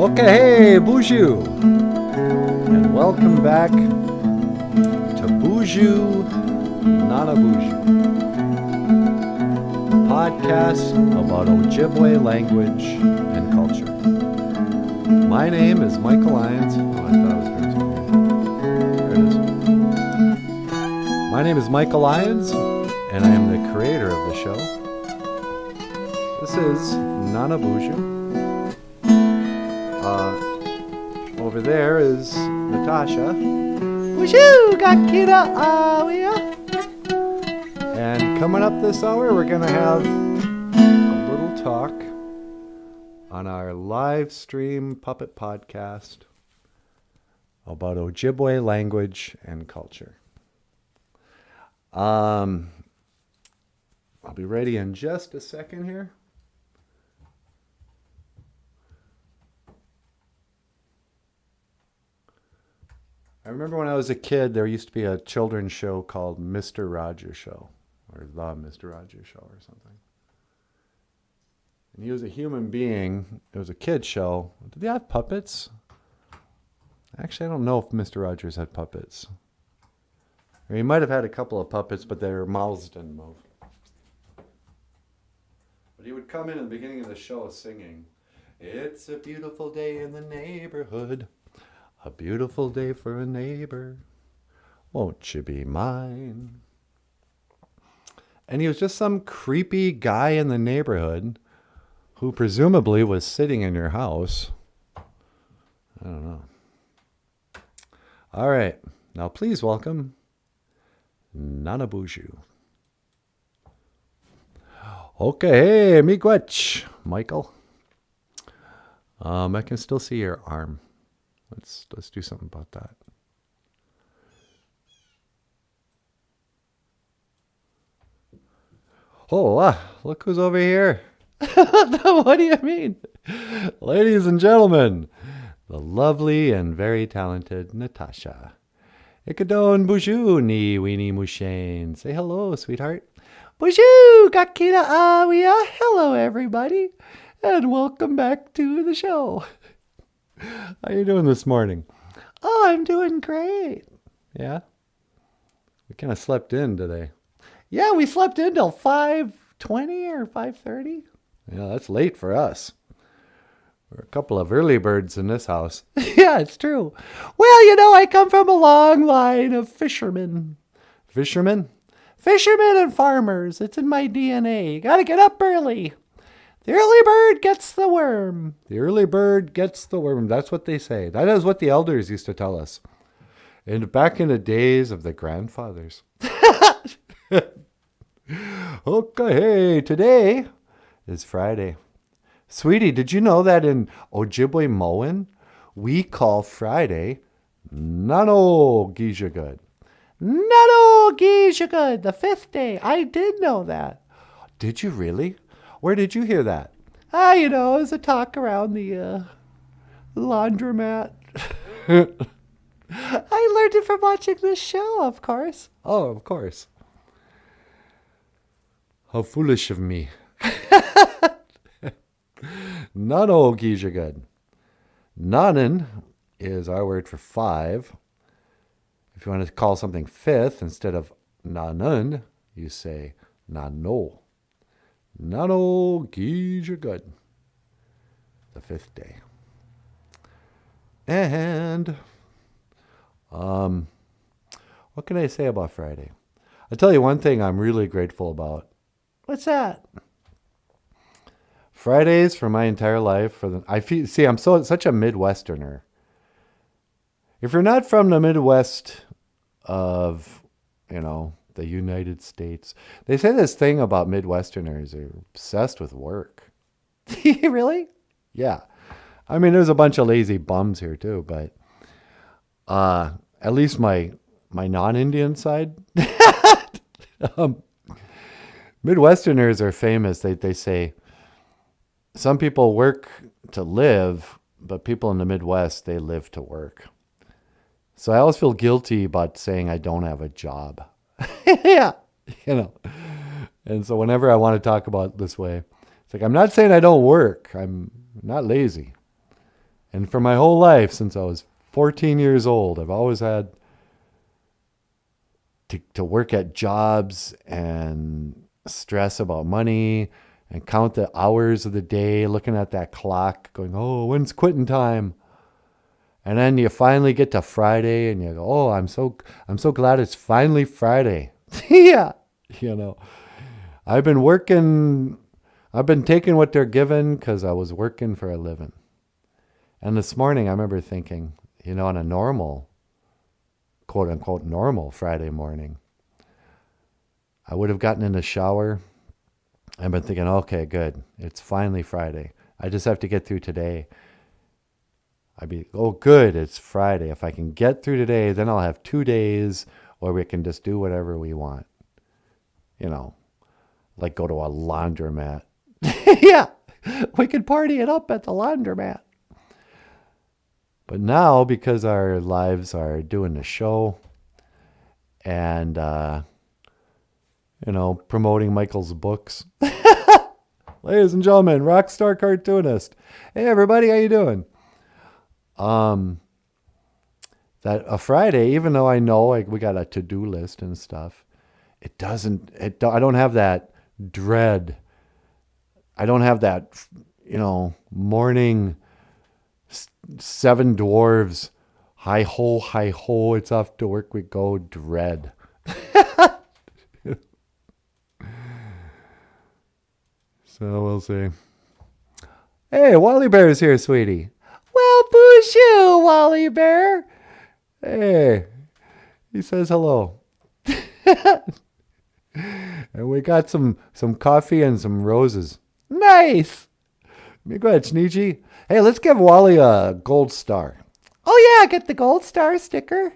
Okay, hey, BOOZHOO, and welcome back to BOOZHOO NANABOOZHOO, a podcast about Ojibwe language and culture. My name is Michael Lyons. Oh, I thought I was doing something. There it is. My name is Michael Lyons, and I am the creator of the show. This is NANABOOZHOO. Over there is Natasha. BOOZHOO Gakira Awia. And coming up this hour, we're going to have a little talk on our live stream puppet podcast about Ojibwe language and culture. I'll be ready in just a second here. I remember when I was a kid, there used to be a children's show called Mr. Rogers Show, or The Mr. Rogers Show or something. And he was a human being. It was a kid's show. Did they have puppets? Actually, I don't know if Mr. Rogers had puppets. Or he might have had a couple of puppets, but their mouths didn't move. But he would come in at the beginning of the show singing, "It's a beautiful day in the neighborhood. A beautiful day for a neighbor. Won't you be mine?" And he was just some creepy guy in the neighborhood who presumably was sitting in your house. I don't know. All right. Now please welcome NANABOOZHOO. Okay, hey, miigwech, Michael. I can still see your arm. Let's do something about that. Oh, look who's over here. What do you mean? Ladies and gentlemen, the lovely and very talented Natasha. Ikadon BOOZHOO ni weenie mushane. Say hello, sweetheart. BOOZHOO Gakira Awia. Hello, everybody, and welcome back to the show. How you doing this morning? Oh, I'm doing great. Yeah? We kind of slept in today. Yeah, we slept in till 5:20 or 5:30. Yeah, that's late for us. We're a couple of early birds in this house. Yeah, it's true. Well, I come from a long line of fishermen. Fishermen? Fishermen and farmers. It's in my DNA. You gotta get up early. The early bird gets the worm. The early bird gets the worm. That's what they say. That is what the elders used to tell us. And back in the days of the grandfathers. Okay, hey, today is Friday. Sweetie, did you know that in Ojibwe Moan, we call Friday Nano Gijagud? Nano Gijagud, the 5th day. I did know that. Did you really? Where did you hear that? It was a talk around the laundromat. I learned it from watching this show, of course. Oh, of course. How foolish of me. Nano Gijagud. Nanan is our word for 5. If you want to call something 5th, instead of nanan, you say nano. Nano Gijagud, the 5th day. And what can I say about Friday? I'll tell you one thing I'm really grateful about. What's that? Fridays for my entire life. I'm such a Midwesterner. If you're not from the Midwest of, the United States, they say this thing about Midwesterners. They're obsessed with work. Really? Yeah. I mean, there's a bunch of lazy bums here too, but at least my non-Indian side. Midwesterners are famous. They say some people work to live, but people in the Midwest, they live to work. So I always feel guilty about saying I don't have a job. Yeah, And so whenever I want to talk about it this way, it's like, I'm not saying I don't work. I'm not lazy. And for my whole life, since I was 14 years old, I've always had to work at jobs and stress about money and count the hours of the day, looking at that clock, going, oh, when's quitting time? And then you finally get to Friday and you go, oh, I'm so glad it's finally Friday. Yeah. I've been taking what they're given because I was working for a living. And this morning I remember thinking, on a normal, quote unquote, normal Friday morning, I would have gotten in the shower. I've been thinking, okay, good. It's finally Friday. I just have to get through today. I'd be, oh, good. It's Friday. If I can get through today, then I'll have 2 days where we can just do whatever we want. Like go to a laundromat. Yeah, we could party it up at the laundromat. But now, because our lives are doing the show and, promoting Michael's books. Ladies and gentlemen, rockstar cartoonist. Hey, everybody, how you doing? That a Friday, even though I know we got a to-do list and stuff, I don't have that dread. I don't have that, morning seven dwarves, hi ho, it's off to work we go, dread. So we'll see. Hey, Wally Bear's here, sweetie. Well, BOOZHOO, Wally Bear. Hey, he says hello. And we got some coffee and some roses. Nice. Go ahead, Sneezy. Hey, let's give Wally a gold star. Oh, yeah, get the gold star sticker.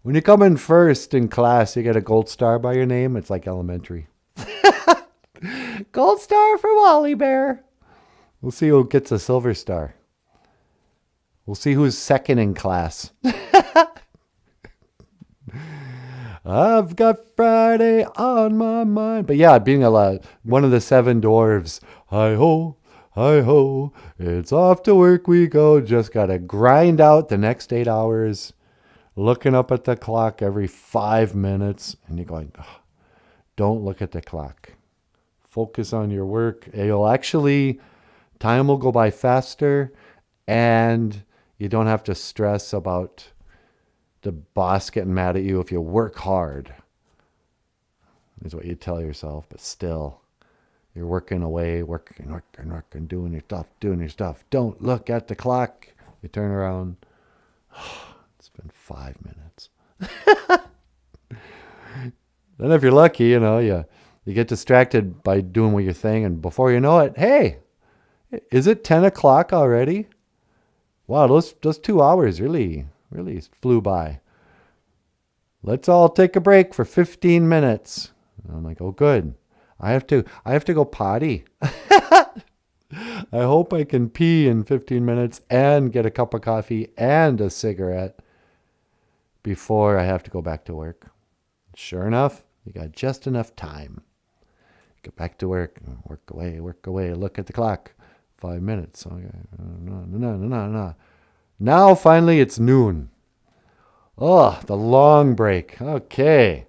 When you come in first in class, you get a gold star by your name. It's like elementary. Gold star for Wally Bear. We'll see who gets a silver star. We'll see who's second in class. I've got Friday on my mind. But yeah, being one of the seven dwarves. Hi-ho, hi-ho, it's off to work we go. Just got to grind out the next 8 hours, looking up at the clock every 5 minutes. And you're going, oh, don't look at the clock. Focus on your work. Time will go by faster, and you don't have to stress about the boss getting mad at you if you work hard. Is what you tell yourself, but still, you're working away, working, doing your stuff. Don't look at the clock. You turn around. It's been 5 minutes. Then if you're lucky, you get distracted by doing what you're saying, and before you know it, hey, is it 10 o'clock already? Wow, those 2 hours really flew by. Let's all take a break for 15 minutes. And I'm like, oh, good. I have to go potty. I hope I can pee in 15 minutes and get a cup of coffee and a cigarette before I have to go back to work. Sure enough, you got just enough time. Get back to work away. Look at the clock. 5 minutes. Okay. No. Now finally it's noon. Oh, the long break. Okay.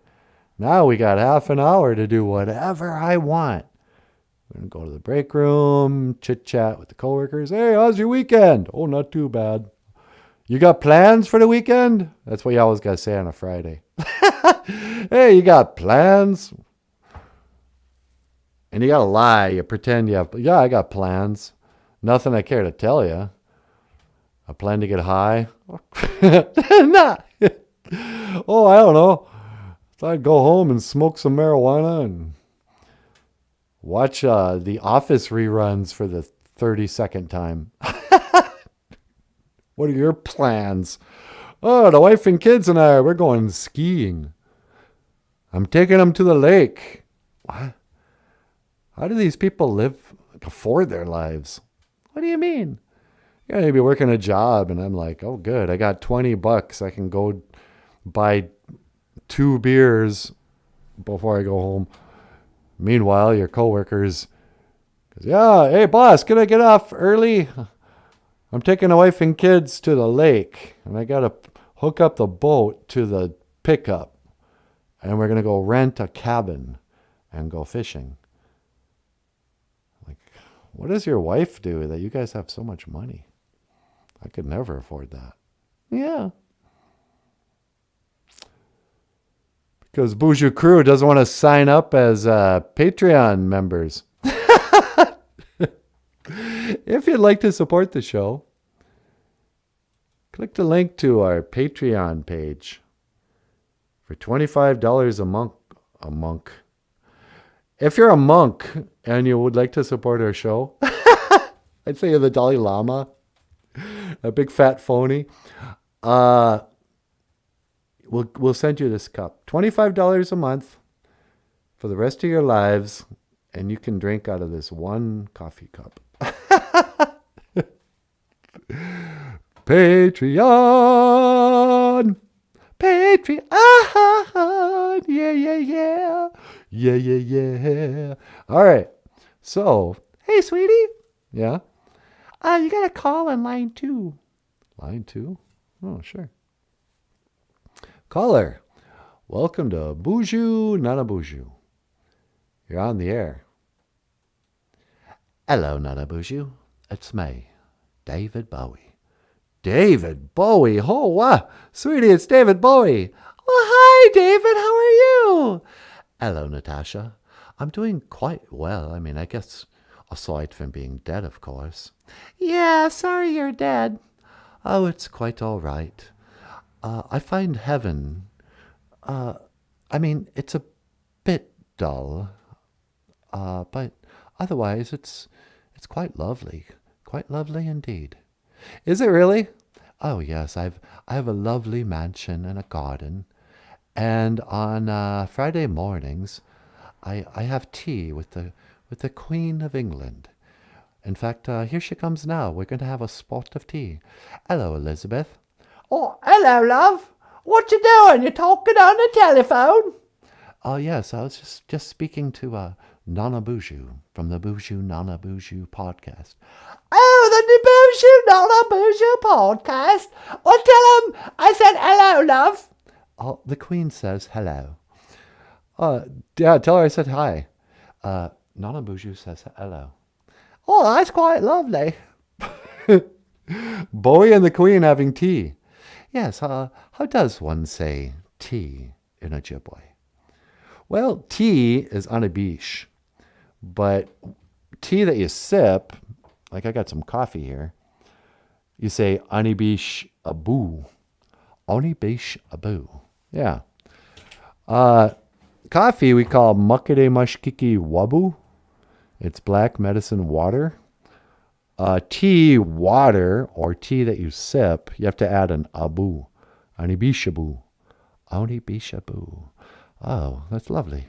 Now we got half an hour to do whatever I want. We're going to go to the break room, chit-chat with the coworkers. Hey, how's your weekend? Oh, not too bad. You got plans for the weekend? That's what you always got to say on a Friday. Hey, you got plans? And you got to lie. You pretend you have, I got plans. Nothing I care to tell you. I plan to get high. Nah. Oh, I don't know. Thought I'd go home and smoke some marijuana and watch The Office reruns for the 32nd time. What are your plans? Oh, the wife and kids and we're going skiing. I'm taking them to the lake. What? How do these people afford their lives? What do you mean? You gotta be working a job, and I'm like, oh, good. I got $20. I can go buy 2 beers before I go home. Meanwhile, your coworkers, hey, boss, can I get off early? I'm taking the wife and kids to the lake, and I got to hook up the boat to the pickup, and we're going to go rent a cabin and go fishing. Like, what does your wife do that you guys have so much money? I could never afford that. Yeah. Because BOOZHOO Crew doesn't want to sign up as Patreon members. If you'd like to support the show, click the link to our Patreon page. For $25 a monk. If you're a monk and you would like to support our show, I'd say you're the Dalai Lama, a big fat phony. We'll send you this cup. $25 a month for the rest of your lives, and you can drink out of this one coffee cup. Patreon! Patreon! Yeah, yeah, yeah. Yeah, yeah, yeah. All right. So, hey, sweetie. Yeah? You got a call on line 2. Line 2? Oh, sure. Caller, welcome to BOOZHOO NANABOOZHOO. You're on the air. Hello, NANABOOZHOO. It's me, David Bowie. David Bowie? Oh, wow. Sweetie, it's David Bowie. Oh, hi, David. How are you? Hello, Natasha. I'm doing quite well. I mean, I guess aside from being dead, of course. Yeah, sorry you're dead. Oh, it's quite all right. I find heaven, I mean, it's a bit dull, but otherwise it's quite lovely indeed. Is it really? Oh yes, I have a lovely mansion and a garden, and on Friday mornings, I have tea with the Queen of England. In fact, here she comes now. We're going to have a spot of tea. Hello, Elizabeth. Oh, hello, love. What you doing? You talking on the telephone? Oh, yes, I was just speaking to NanaBOOZHOO from the BOOZHOO NANABOOZHOO podcast. Oh, the BOOZHOO NANABOOZHOO podcast? Well, tell them I said hello, love. Oh, the Queen says hello. Yeah, tell her I said hi. NanaBOOZHOO says hello. Oh, that's quite lovely. Bowie and the Queen having tea. Yes, how does one say tea in Ojibwe? Well, tea is anabish, but tea that you sip, like I got some coffee here, you say anibish abu. Anibish abu. Yeah. Coffee we call makere mashkiki wabu. It's black medicine water. Tea, water, or tea that you sip, you have to add an abu. Anibishabu. Anibishabu. Oh, that's lovely.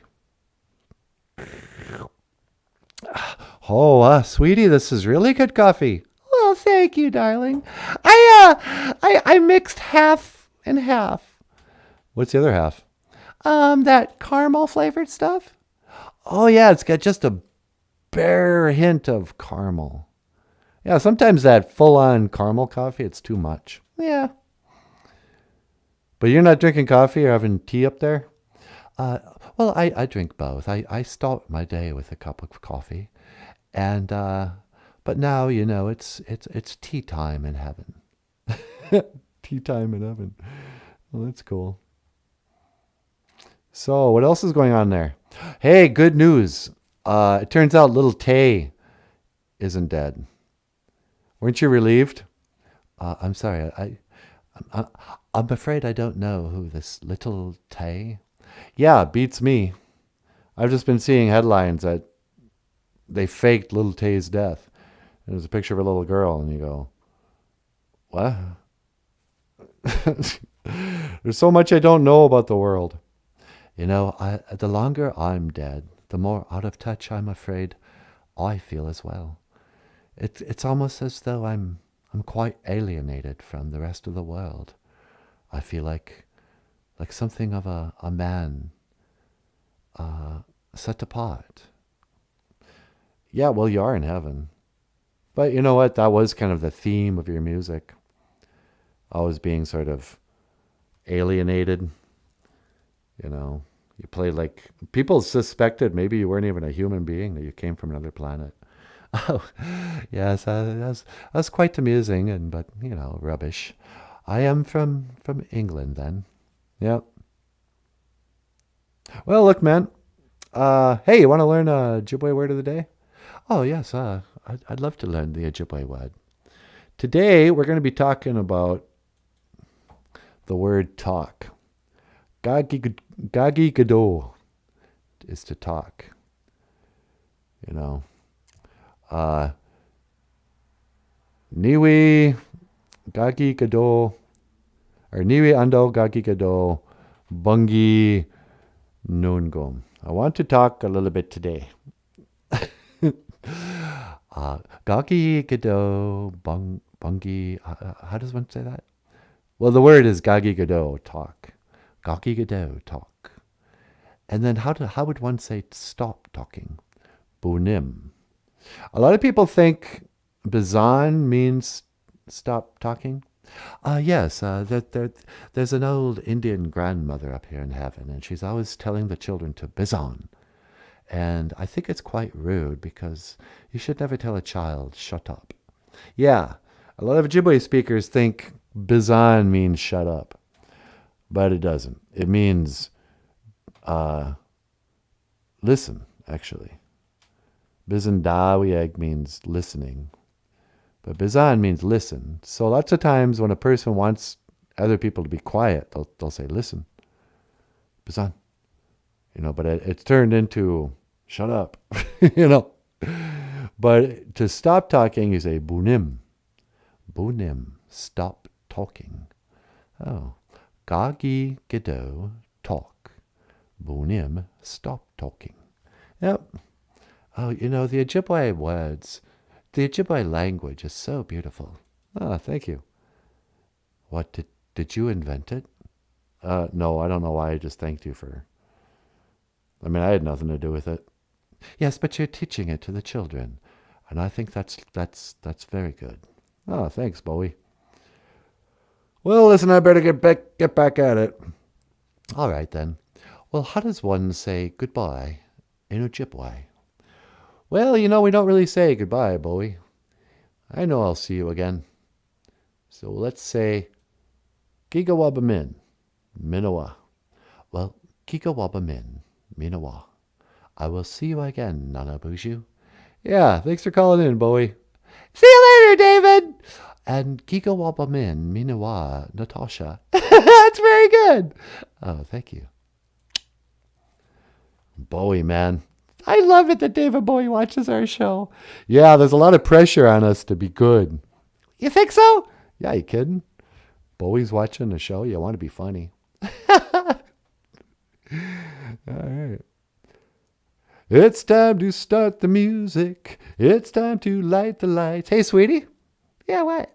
Oh, sweetie, this is really good coffee. Well, thank you, darling. I mixed half and half. What's the other half? That caramel flavored stuff. Oh, yeah, it's got just a bare hint of caramel. Yeah, sometimes that full-on caramel coffee, it's too much. Yeah. But you're not drinking coffee or having tea up there? Well, I drink both. I start my day with a cup of coffee. And, but now, you know, it's tea time in heaven. Tea time in heaven. Well, that's cool. So, what else is going on there? Hey, good news. It turns out little Tay isn't dead. Weren't you relieved? I'm sorry. I'm afraid I don't know who this little Tay. Yeah, beats me. I've just been seeing headlines that they faked little Tay's death. There's a picture of a little girl, and you go, what? There's so much I don't know about the world. You know, the longer I'm dead, the more out of touch I'm afraid I feel as well. It's almost as though I'm quite alienated from the rest of the world. I feel like something of a man set apart. Yeah, well, you are in heaven. But you know what? That was kind of the theme of your music. Always being sort of alienated. You know, you played like people suspected maybe you weren't even a human being, that you came from another planet. Oh, yes, that's quite amusing, but rubbish. I am from England, then. Yep. Well, look, man. Hey, you want to learn a Ojibwe word of the day? Oh, yes. I'd love to learn the Ojibwe word. Today, we're going to be talking about the word talk. Gagi gado is to talk. You know. Niwi gagi gado, or niwi ando gagi gado, bungi nungom. I want to talk a little bit today. Gagi gado bungi. How does one say that? Well, the word is gagi gado, talk. Gagi gado, talk. And then how would one say stop talking? Bunim. A lot of people think Bizan means stop talking. Yes, there's an old Indian grandmother up here in heaven, and she's always telling the children to Bizan. And I think it's quite rude, because you should never tell a child, shut up. Yeah, a lot of Ojibwe speakers think Bizan means shut up, but it doesn't. It means listen, actually. Bizandawieg means listening, but Bizan means listen. So lots of times when a person wants other people to be quiet, they'll say, listen, Bizan. But it's turned into shut up, But to stop talking, you say bunim. Bunim, stop talking. Oh, gagi gido, talk. Bunim, stop talking. Yep. Oh, the Ojibwe words, the Ojibwe language is so beautiful. Oh, thank you. What, did you invent it? No, I don't know why I just thanked you for... I mean, I had nothing to do with it. Yes, but you're teaching it to the children, and I think that's very good. Oh, thanks, Bowie. Well, listen, I better get back at it. All right, then. Well, how does one say goodbye in Ojibwe? Well, we don't really say goodbye, Bowie. I know I'll see you again. So let's say Gigawabamin, Minawa. Well, Gigawabamin, Minawa. I will see you again, Nanaboozhoo. Yeah, thanks for calling in, Bowie. See you later, David. And Gigawabamin, Minawa, Natasha. That's very good. Oh, thank you. Bowie, man. I love it that David Bowie watches our show. Yeah, there's a lot of pressure on us to be good. You think so? Yeah, you kidding? Bowie's watching the show. You want to be funny. All right. It's time to start the music. It's time to light the lights. Hey, sweetie. Yeah, what?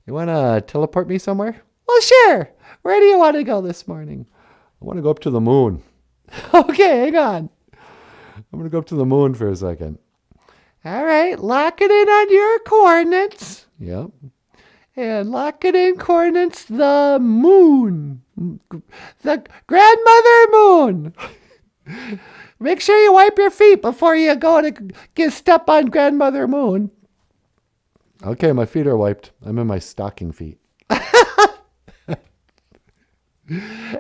You want to teleport me somewhere? Well, sure. Where do you want to go this morning? I want to go up to the moon. Okay, hang on. I'm going to go up to the moon for a second. All right, lock it in on your coordinates. Yep. And lock it in coordinates, the moon. The grandmother moon. Make sure you wipe your feet before you go to get step on grandmother moon. Okay, my feet are wiped. I'm in my stocking feet.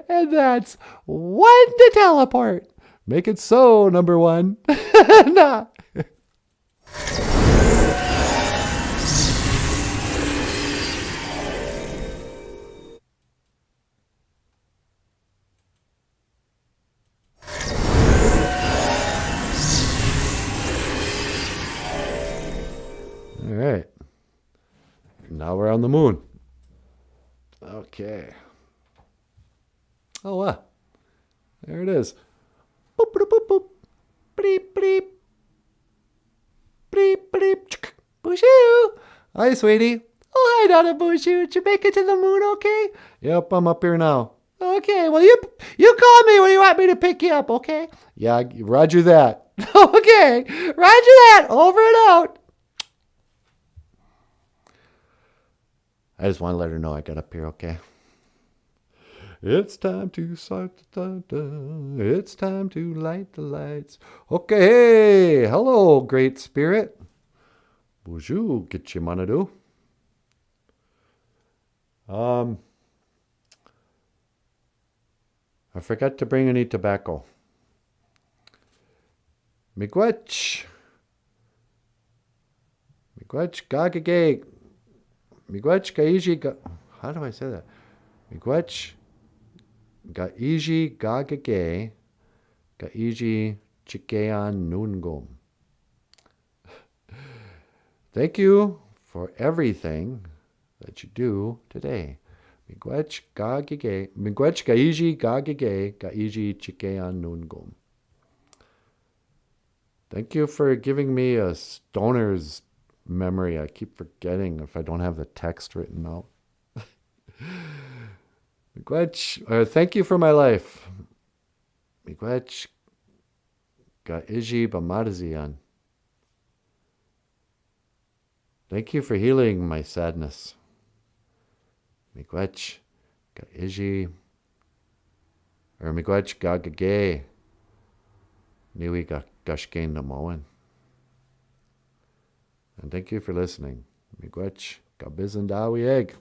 And that's one to teleport. Make it so, number one. Nah. All right. Now we're on the moon. Okay. Oh, wow. There it is. Boop, boop, boop, boop. Bleep, bleep. Bleep, bleep. BOOZHOO. Hi, sweetie. Oh, hi, Nanaboozhoo. Did you make it to the moon okay? Yep, I'm up here now. Okay, well, you call me when you want me to pick you up, okay? Yeah, roger that. Okay, roger that. Over and out. I just want to let her know I got up here, okay? It's time to it's time to light the lights. Okay, hey, hello, great spirit. BOOZHOO nanabooZHOO. I forgot to bring any tobacco. Miigwech gagage. Miigwech gaiji ga. How do I say that? Miigwech gaiji gagage. Gaiji chikean nungum. Thank you for everything that you do today. Miigwech gaiji gagage. Gaiji chikean nungum. Thank you for giving me a stoner's memory. I keep forgetting if I don't have the text written out. Thank you for my life. Miigwech gaiji bamarzian. Thank you for healing my sadness. Miigwech gaiji miigwech gagage. Niwi gashgain namoan. And thank you for listening. Miigwech gabizendawi egg.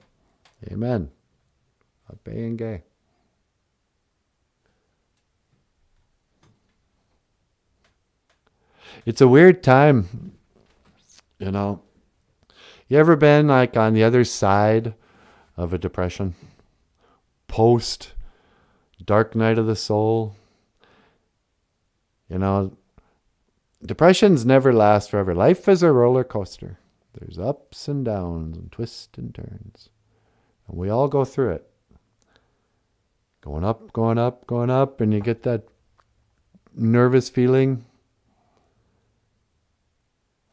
Amen. Being gay. It's a weird time, you know. You ever been like on the other side of a depression? Post dark night of the soul. You know, depressions never last forever. Life is a roller coaster. There's ups and downs and twists and turns. And we all go through it. Going up, going up, going up, and you get that nervous feeling.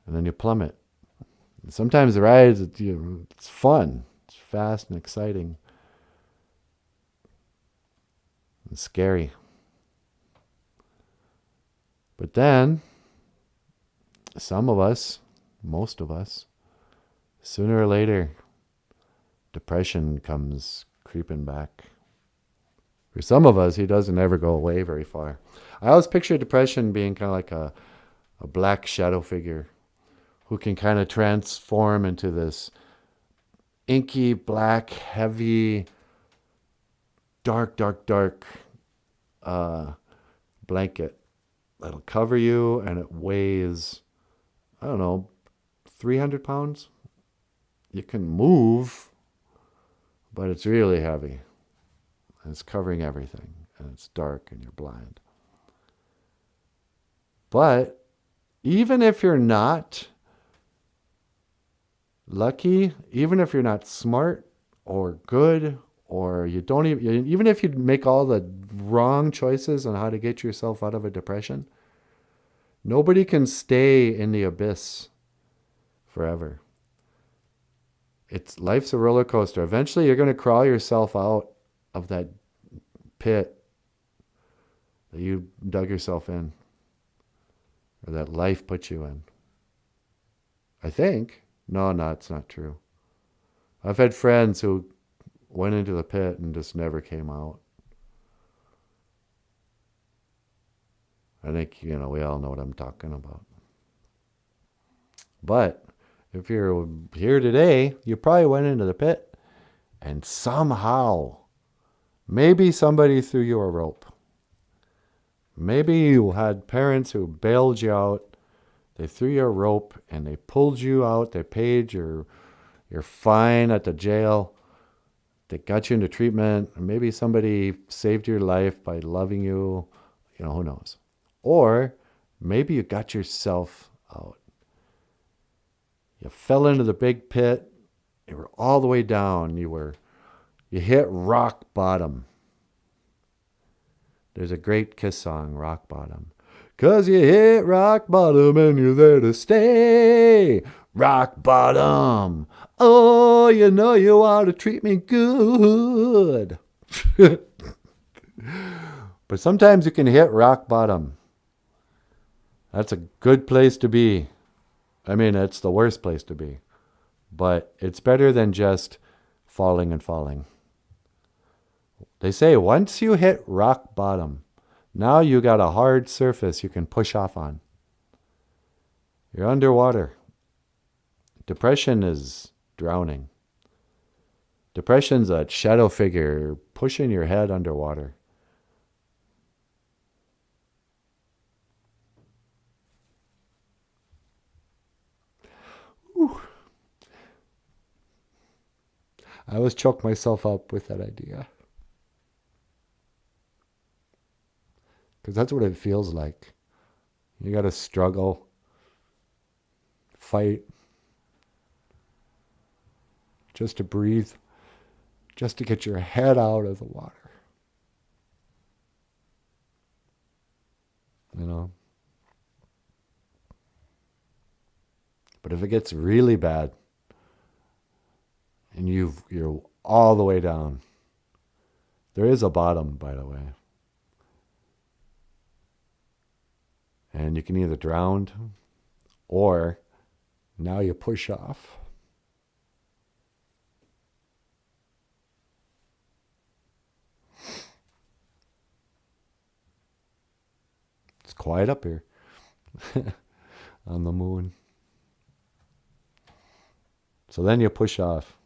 And then you plummet. And sometimes the ride, it's fun. It's fast and exciting. And scary. But then, some of us, most of us, sooner or later, depression comes creeping back. For some of us, he doesn't ever go away very far. I always picture depression being kind of like a black shadow figure who can kind of transform into this inky, black, heavy, dark blanket that'll cover you, and it weighs, I don't know, 300 pounds. You can move, but it's really heavy. And it's covering everything, and it's dark, and you're blind. But even if you're not lucky, even if you're not smart or good, or you don't even if you make all the wrong choices on how to get yourself out of a depression, nobody can stay in the abyss forever. Life's a roller coaster. Eventually, you're going to crawl yourself out of that pit that you dug yourself in, or that life put you in. I think. No, it's not true. I've had friends who went into the pit and just never came out. I think, we all know what I'm talking about. But if you're here today, you probably went into the pit and somehow, maybe somebody threw you a rope. Maybe you had parents who bailed you out. They threw you a rope and they pulled you out. They paid your fine at the jail. They got you into treatment. Or maybe somebody saved your life by loving you. Who knows? Or maybe you got yourself out. You fell into the big pit. You were all the way down. You hit rock bottom. There's a great Kiss song, Rock Bottom. 'Cause you hit rock bottom and you're there to stay. Rock bottom. Oh, you ought to treat me good. But sometimes you can hit rock bottom. That's a good place to be. I mean, it's the worst place to be. But it's better than just falling and falling. They say once you hit rock bottom, now you got a hard surface you can push off on. You're underwater. Depression is drowning. Depression's a shadow figure pushing your head underwater. Whew. I always choke myself up with that idea. Because that's what it feels like. You got to struggle, fight, just to breathe, just to get your head out of the water. You know? But if it gets really bad, and you're all the way down, there is a bottom, by the way. And you can either drown, or now you push off. It's quiet up here on the moon. So then you push off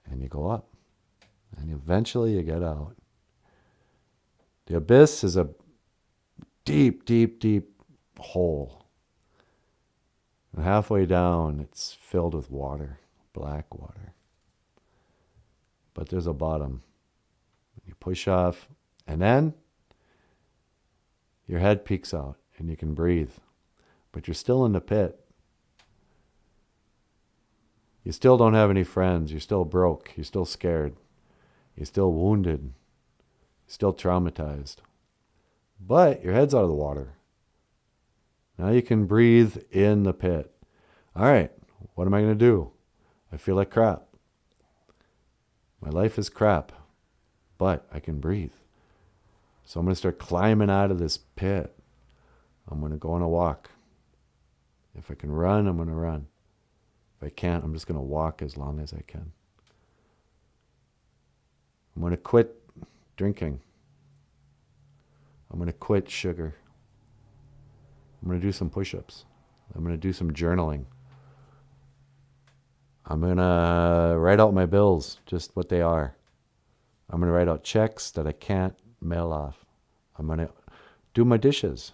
and you go up and eventually you get out. The abyss is a deep, deep, deep hole. And halfway down, it's filled with water, black water. But there's a bottom. You push off, and then your head peeks out, and you can breathe. But you're still in the pit. You still don't have any friends. You're still broke. You're still scared. You're still wounded. You're still traumatized. But your head's out of the water. Now you can breathe in the pit. All right, what am I going to do? I feel like crap. My life is crap, but I can breathe. So I'm going to start climbing out of this pit. I'm going to go on a walk. If I can run, I'm going to run. If I can't, I'm just going to walk as long as I can. I'm going to quit drinking. I'm going to quit sugar. I'm going to do some push-ups. I'm going to do some journaling. I'm going to write out my bills, just what they are. I'm going to write out checks that I can't mail off. I'm going to do my dishes.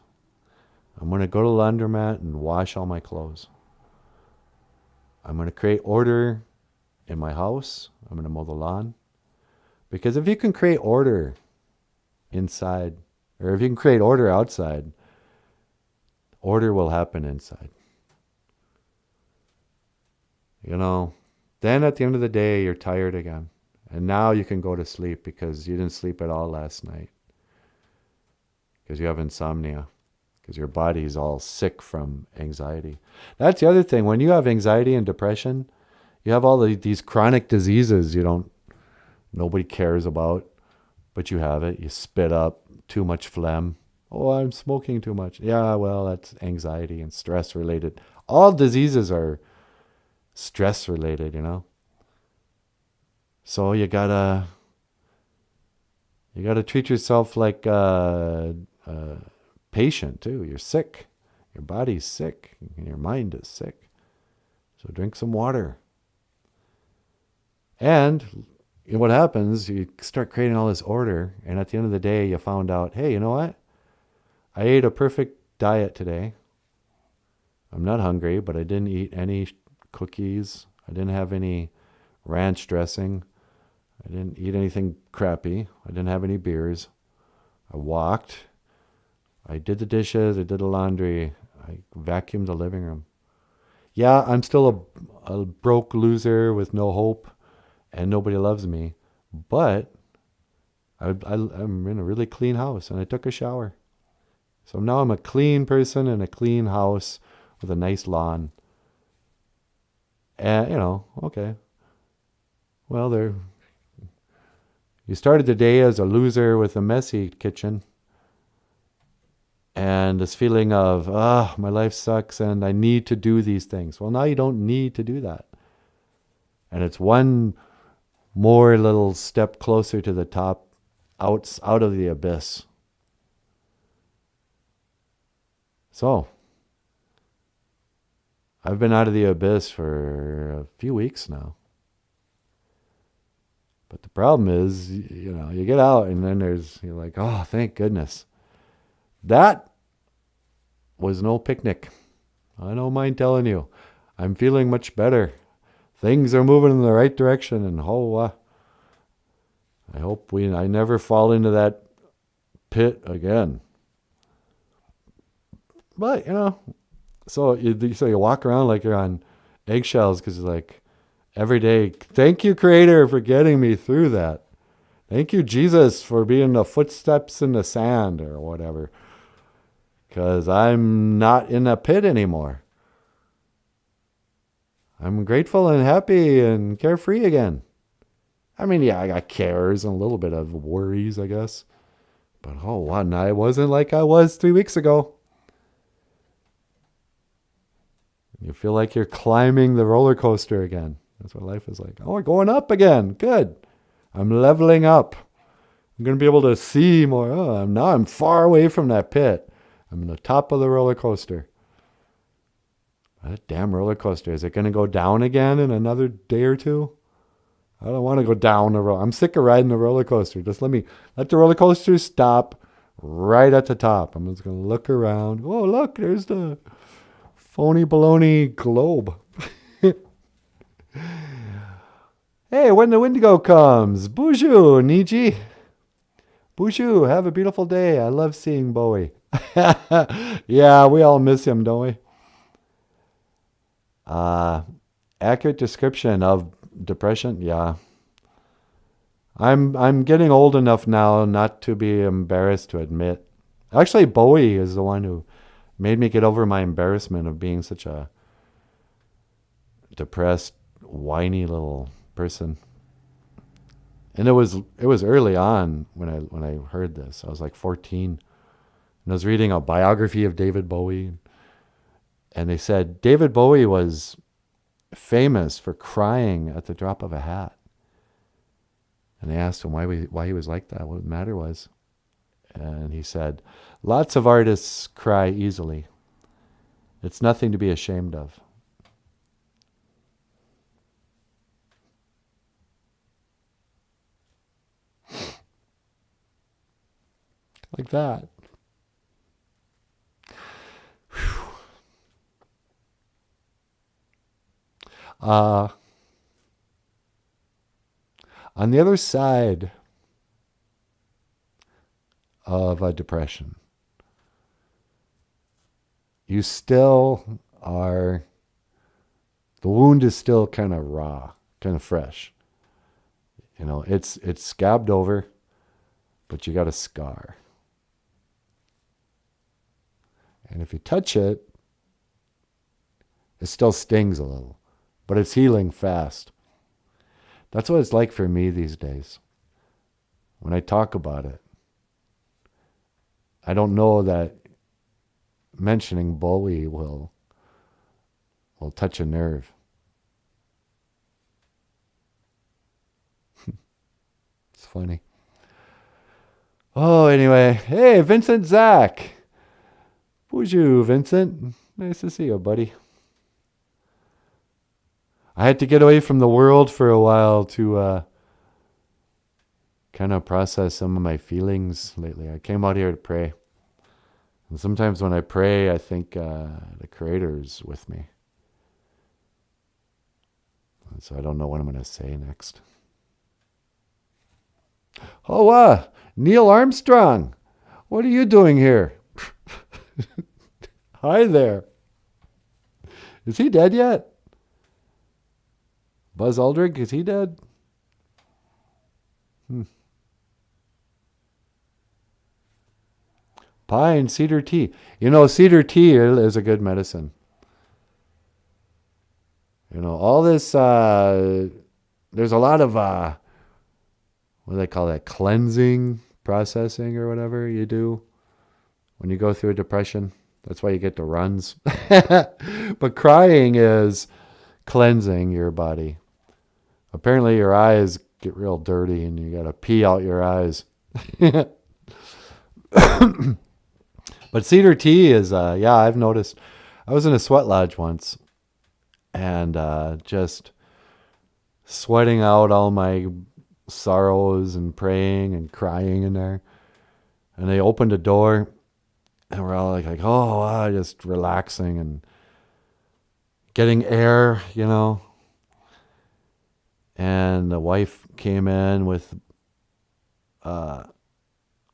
I'm going to go to the laundromat and wash all my clothes. I'm going to create order in my house. I'm going to mow the lawn. Because if you can create order inside, or if you can create order outside, order will happen inside. You know, then at the end of the day, you're tired again. And now you can go to sleep because you didn't sleep at all last night. Because you have insomnia. Because your body is all sick from anxiety. That's the other thing. When you have anxiety and depression, you have all these chronic diseases nobody cares about, but you have it. You spit up too much phlegm. Oh, I'm smoking too much. Yeah, well, that's anxiety and stress related. All diseases are stress related, you know. So you gotta treat yourself like a patient too. You're sick. Your body's sick. And your mind is sick. So drink some water. And what happens, you start creating all this order, and at the end of the day, you found out, hey, you know what? I ate a perfect diet today. I'm not hungry, but I didn't eat any cookies. I didn't have any ranch dressing. I didn't eat anything crappy. I didn't have any beers. I walked. I did the dishes. I did the laundry. I vacuumed the living room. Yeah, I'm still a broke loser with no hope, and nobody loves me. But I'm in a really clean house, and I took a shower. So now I'm a clean person in a clean house with a nice lawn. And, okay. Well, you started the day as a loser with a messy kitchen. And this feeling of, my life sucks and I need to do these things. Well, now you don't need to do that. And it's one more little step closer to the top, out of the abyss. So, I've been out of the abyss for a few weeks now. But the problem is, you get out and then you're like, oh, thank goodness. That was no picnic. I don't mind telling you. I'm feeling much better. Things are moving in the right direction, and I hope I never fall into that pit again. But, so you walk around like you're on eggshells because you're like, every day, thank you, Creator, for getting me through that. Thank you, Jesus, for being the footsteps in the sand or whatever. Because I'm not in a pit anymore. I'm grateful and happy and carefree again. I mean, yeah, I got cares and a little bit of worries, I guess. But I wasn't like I was 3 weeks ago. You feel like you're climbing the roller coaster again. That's what life is like. Oh, we're going up again. Good. I'm leveling up. I'm going to be able to see more. Oh, now I'm far away from that pit. I'm on the top of the roller coaster. That damn roller coaster. Is it going to go down again in another day or two? I don't want to go down the roller. I'm sick of riding the roller coaster. Just let the roller coaster stop right at the top. I'm just going to look around. Oh, look, there's the phony baloney globe. Hey, when the Wendigo comes. BOOZHOO, Niji. BOOZHOO, have a beautiful day. I love seeing Bowie. Yeah, we all miss him, don't we? Accurate description of depression. Yeah. I'm getting old enough now not to be embarrassed to admit. Actually, Bowie is the one who made me get over my embarrassment of being such a depressed, whiny little person. And it was early on when I heard this. I was like 14, and I was reading a biography of David Bowie, and they said David Bowie was famous for crying at the drop of a hat. And they asked him why he was like that, what the matter was. And he said, lots of artists cry easily. It's nothing to be ashamed of. Like that. On the other side of a depression, you still are, the wound is still kind of raw, kind of fresh. It's scabbed over, but you got a scar. And if you touch it, it still stings a little, but it's healing fast. That's what it's like for me these days. When I talk about it, I don't know that mentioning Bowie will touch a nerve. It's funny. Oh, anyway. Hey, Vincent Zach. BOOZHOO, Vincent. Nice to see you, buddy. I had to get away from the world for a while to kind of process some of my feelings lately. I came out here to pray. And sometimes when I pray, I think the Creator is with me. And so I don't know what I'm going to say next. Oh, Neil Armstrong. What are you doing here? Hi there. Is he dead yet? Buzz Aldrin, is he dead? Pine, cedar tea. Cedar tea is a good medicine. All this, there's a lot of, what do they call that? Cleansing, processing, or whatever you do when you go through a depression. That's why you get the runs. But crying is cleansing your body. Apparently your eyes get real dirty and you got to pee out your eyes. But cedar tea is, yeah, I've noticed. I was in a sweat lodge once and just sweating out all my sorrows and praying and crying in there. And they opened a door and we're all like oh, wow, just relaxing and getting air, you know. And the wife came in with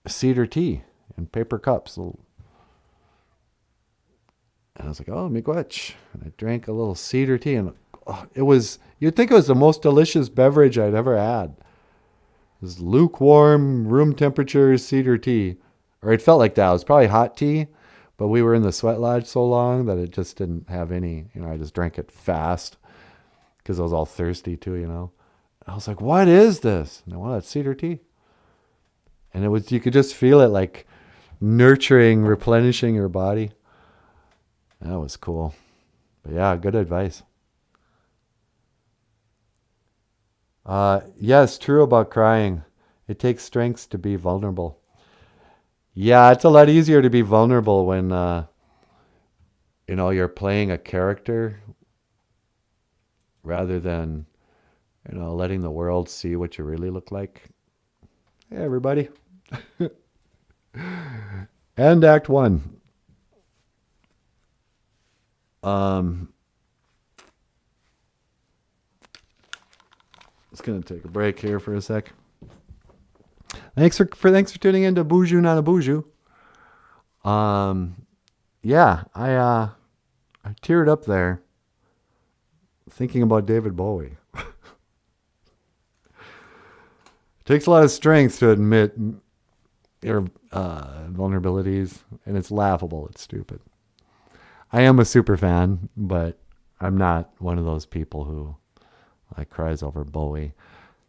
cedar tea in paper cups. And I was like, oh, miigwech. And I drank a little cedar tea. And it was, you'd think it was the most delicious beverage I'd ever had. It was lukewarm, room temperature cedar tea. Or it felt like that. It was probably hot tea. But we were in the sweat lodge so long that it just didn't have any, I just drank it fast because I was all thirsty too, I was like, what is this? And well, it's cedar tea. And it was, you could just feel it like nurturing, replenishing your body. That was cool. But yeah, good advice. Yes, true about crying. It takes strength to be vulnerable. Yeah, it's a lot easier to be vulnerable when, you're playing a character rather than, letting the world see what you really look like. Hey, everybody. And Act 1. Just gonna take a break here for a sec. Thanks for tuning in to BOOZHOO NANABOOZHOO. Yeah, I teared up there thinking about David Bowie. It takes a lot of strength to admit your vulnerabilities, and it's laughable. It's stupid. I am a super fan, but I'm not one of those people who cries over Bowie.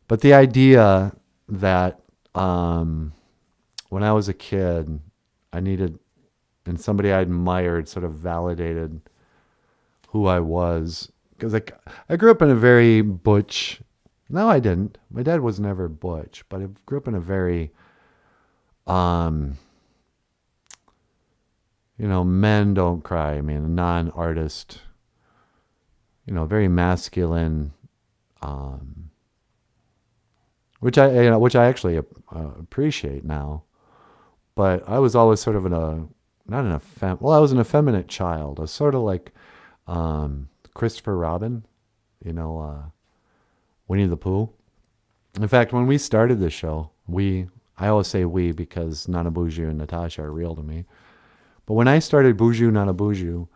But the idea that when I was a kid, I needed, and somebody I admired sort of validated who I was. Because I grew up in a very butch, no, I didn't. My dad was never butch, but I grew up in a very, men don't cry. I mean, a non-artist, very masculine, which I actually appreciate now. But I was always sort of I was an effeminate child. I was sort of like Christopher Robin, Winnie the Pooh. In fact, when we started the show, I always say we because NanaBOOZHOO and Natasha are real to me. But when I started BOOZHOO NANABOOZHOO,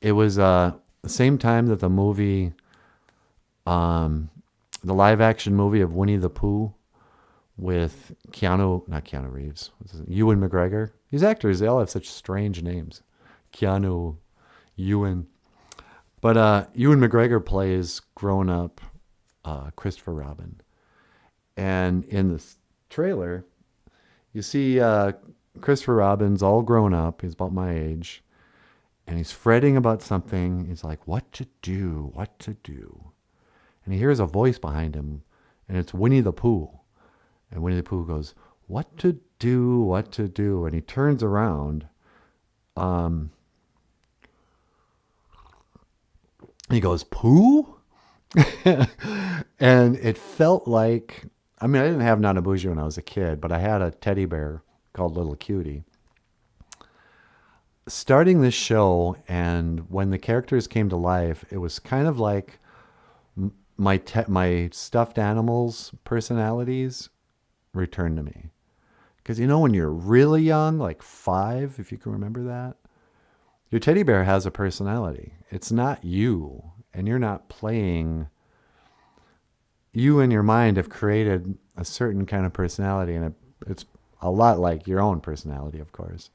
it was the same time that the movie, the live action movie of Winnie the Pooh with not Keanu Reeves, Ewan McGregor. These actors, they all have such strange names. Keanu, Ewan. But Ewan McGregor plays grown-up Christopher Robin. And in the trailer, you see Christopher Robin's all grown up. He's about my age. And he's fretting about something. He's like, what to do? And he hears a voice behind him. And it's Winnie the Pooh. And Winnie the Pooh goes, what to do? And he turns around. He goes, Pooh? And it felt like, I didn't have NanaBOOZHOO when I was a kid, but I had a teddy bear called Little Cutie. Starting this show, and when the characters came to life, it was kind of like my stuffed animals' personalities returned to me. Because when you're really young, like 5, if you can remember that, your teddy bear has a personality. It's not you, and you're not playing. You in your mind have created a certain kind of personality, and it's a lot like your own personality, of course.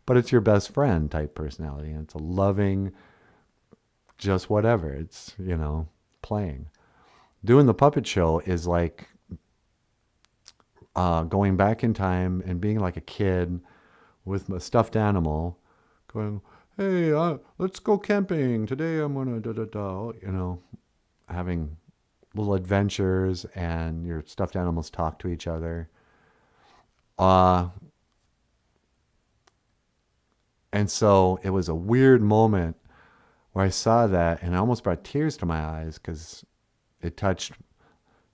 But it's your best friend type personality, and it's a loving, just whatever. It's, playing. Doing the puppet show is like going back in time and being like a kid with a stuffed animal going, hey, let's go camping. Today I'm going to having little adventures, and your stuffed animals talk to each other. And so it was a weird moment where I saw that, and I almost brought tears to my eyes because it touched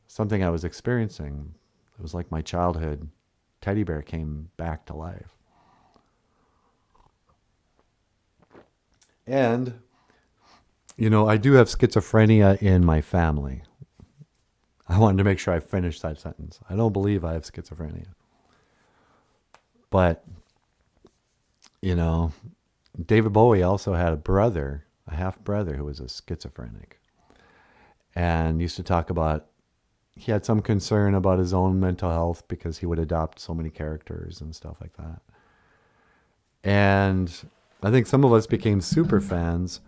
something I was experiencing. It was like my childhood teddy bear came back to life. And, I do have schizophrenia in my family. I wanted to make sure I finished that sentence. I don't believe I have schizophrenia. But, David Bowie also had a brother, a half brother, who was a schizophrenic. And used to talk about, he had some concern about his own mental health because he would adopt so many characters and stuff like that. And I think some of us became super fans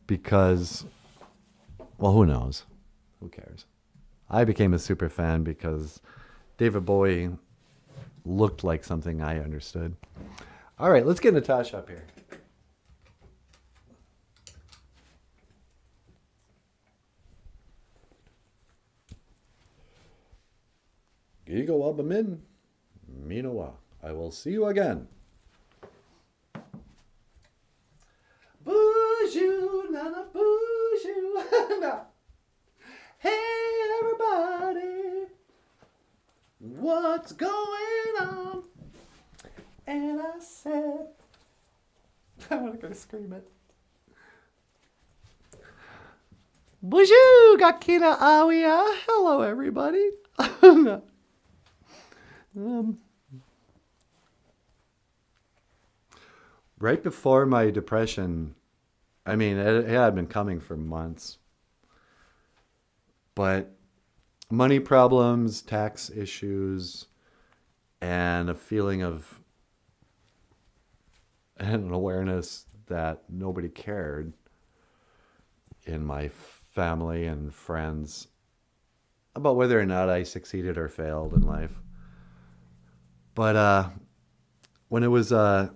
because, well, who knows? Who cares? I became a super fan because David Bowie looked like something I understood. All right, let's get Natasha up here. Gigo Wabamin, Minowa. I will see you again. BOOZHOO NANABOOZHOO. Hey everybody, what's going on? And I said, I'm not gonna scream it. BOOZHOO Gakina Awia. Hello everybody. Right before my depression, I mean, it had been coming for months, but money problems, tax issues, and a feeling of and an awareness that nobody cared in my family and friends about whether or not I succeeded or failed in life. But when it was, I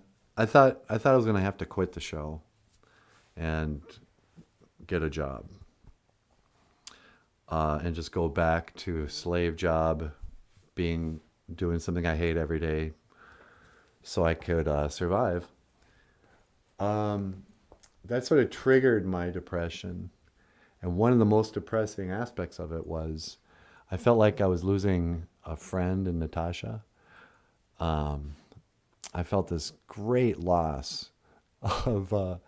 thought I was going to have to quit the show and get a job and just go back to a slave job, doing something I hate every day, so I could survive. That sort of triggered my depression, and one of the most depressing aspects of it was I felt like I was losing a friend in Natasha. I felt this great loss of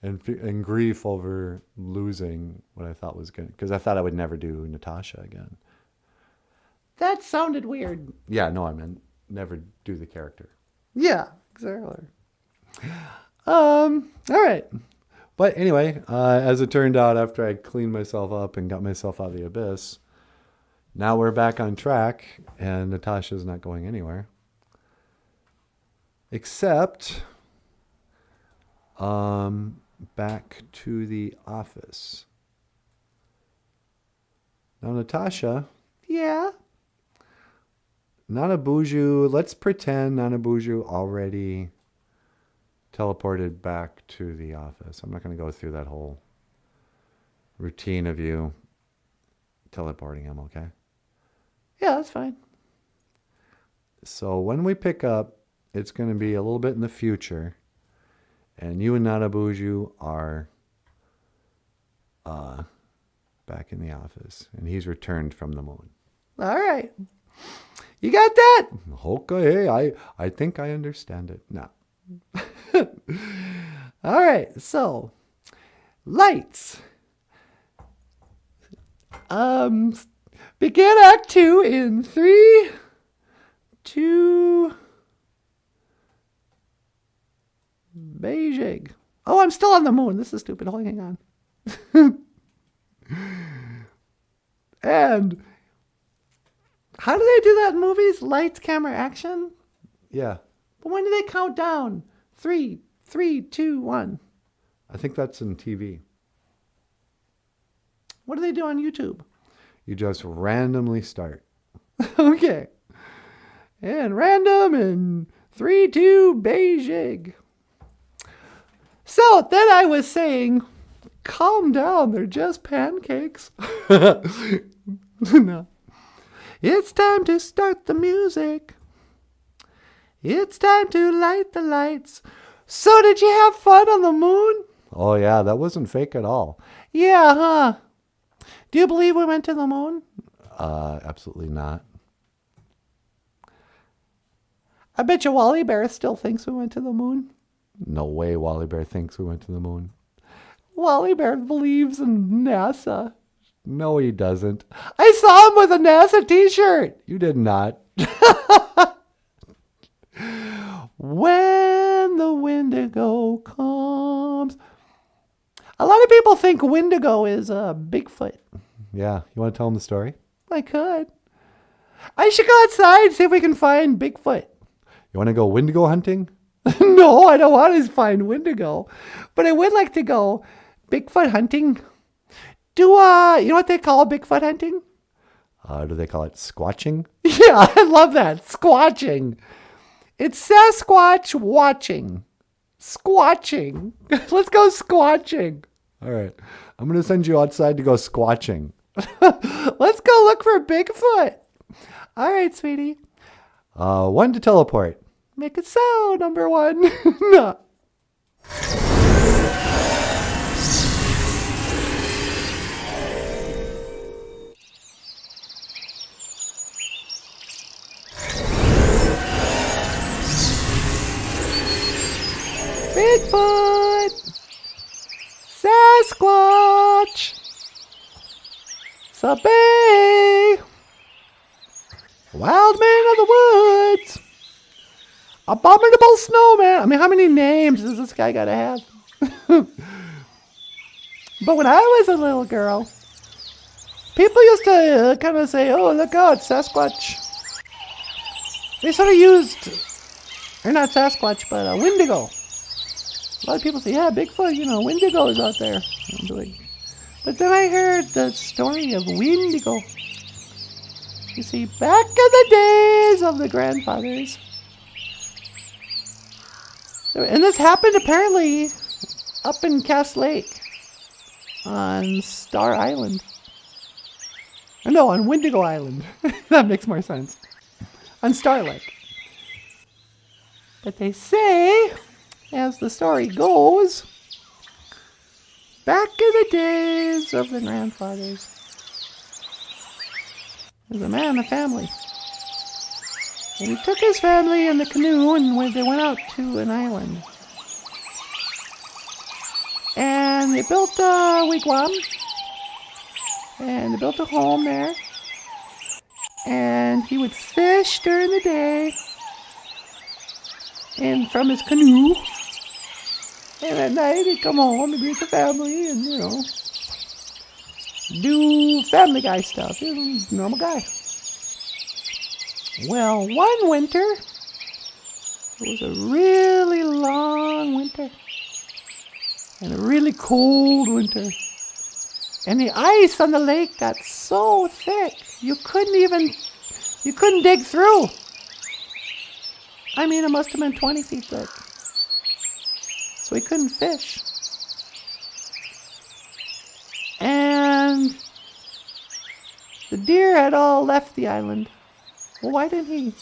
and grief over losing what I thought was good, because I thought I would never do Natasha again. That sounded weird. Yeah, no, I meant never do the character. Yeah, exactly. All right. But anyway, as it turned out, after I cleaned myself up and got myself out of the abyss, now we're back on track, and Natasha's not going anywhere. Except back to the office. Now, Natasha, yeah. NanaBOOZHOO, let's pretend NanaBOOZHOO already teleported back to the office. I'm not going to go through that whole routine of you teleporting him, okay? Yeah, that's fine. So when we pick up, it's going to be a little bit in the future, and you and NanaBOOZHOO are back in the office, and he's returned from the moon. All right. You got that? Okay, I think I understand it now. All right, so lights. Begin Act 2 in 3, 2, Beijing. Oh, I'm still on the moon. This is stupid. Hang on. And how do they do that in movies? Lights, camera, action? Yeah. But when do they count down? 3, 2, 1. I think that's in TV. What do they do on YouTube? You just randomly start. Okay. And random in 3, 2, Beijing. So then I was saying, Calm down, they're just pancakes. No. It's time to start the music. It's time to light the lights. So did you have fun on the moon? Oh yeah, that wasn't fake at all. Yeah, huh? Do you believe we went to the moon? Absolutely not. I bet you Wally Bear still thinks we went to the moon. No way Wally Bear thinks we went to the moon. Wally Bear believes in NASA. No, he doesn't. I saw him with a NASA t-shirt. You did not. When the Wendigo comes. A lot of people think Wendigo is Bigfoot. Yeah, you want to tell them the story? I could. I should go outside and see if we can find Bigfoot. You want to go Wendigo hunting? No, I don't want to find Wendigo. But I would like to go Bigfoot hunting. You know what they call Bigfoot hunting? Do they call it squatching? Yeah, I love that. Squatching. It's Sasquatch watching. Squatching. Let's go squatching. All right. I'm going to send you outside to go squatching. Let's go look for Bigfoot. All right, sweetie. 1 to teleport. Make it so, number 1. No. Bigfoot! Sasquatch! Sabay! Wild man of the woods! Abominable snowman! I mean, how many names does this guy gotta have? But when I was a little girl, people used to kind of say, oh, look out, Sasquatch. They sort of used, or not Sasquatch, but Wendigo. A lot of people say, yeah, Bigfoot, Wendigo's out there. But then I heard the story of Wendigo. You see, back in the days of the grandfathers. And this happened apparently up in Cass Lake on Star Island. No, on Wendigo Island. That makes more sense. On Star Lake. But they say, as the story goes, back in the days of the grandfathers, there's a man of family. And he took his family in the canoe and they went out to an island. And they built a wigwam. And they built a home there. And he would fish during the day. And from his canoe. And at night he'd come home and greet the family and, do Family Guy stuff. He was a normal guy. Well, one winter, it was a really long winter. And a really cold winter. And the ice on the lake got so thick, you couldn't dig through. I mean, it must have been 20 feet thick. So he couldn't fish. And the deer had all left the island. Well, why didn't he?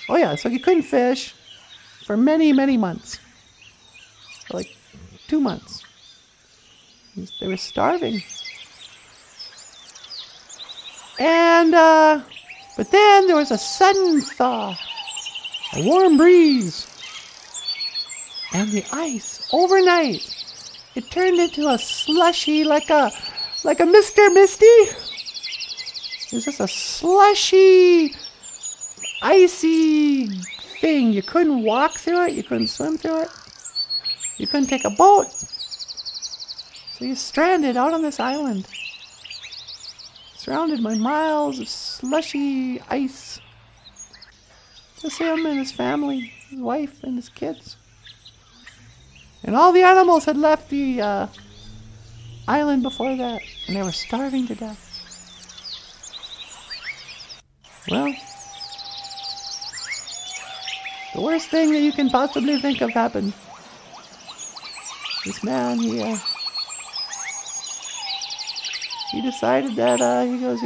Oh yeah, so he couldn't fish for many, many months. For like 2 months. They were starving. And, but then there was a sudden thaw. A warm breeze. And the ice, overnight, it turned into a slushy, like a Mr. Misty. It was just a slushy, icy thing. You couldn't walk through it. You couldn't swim through it. You couldn't take a boat. So you're stranded out on this island. Surrounded by miles of slushy ice. Just him and his family, his wife and his kids. And all the animals had left the island before that. And they were starving to death. Well, the worst thing that you can possibly think of happened. This man, he decided that, he goes,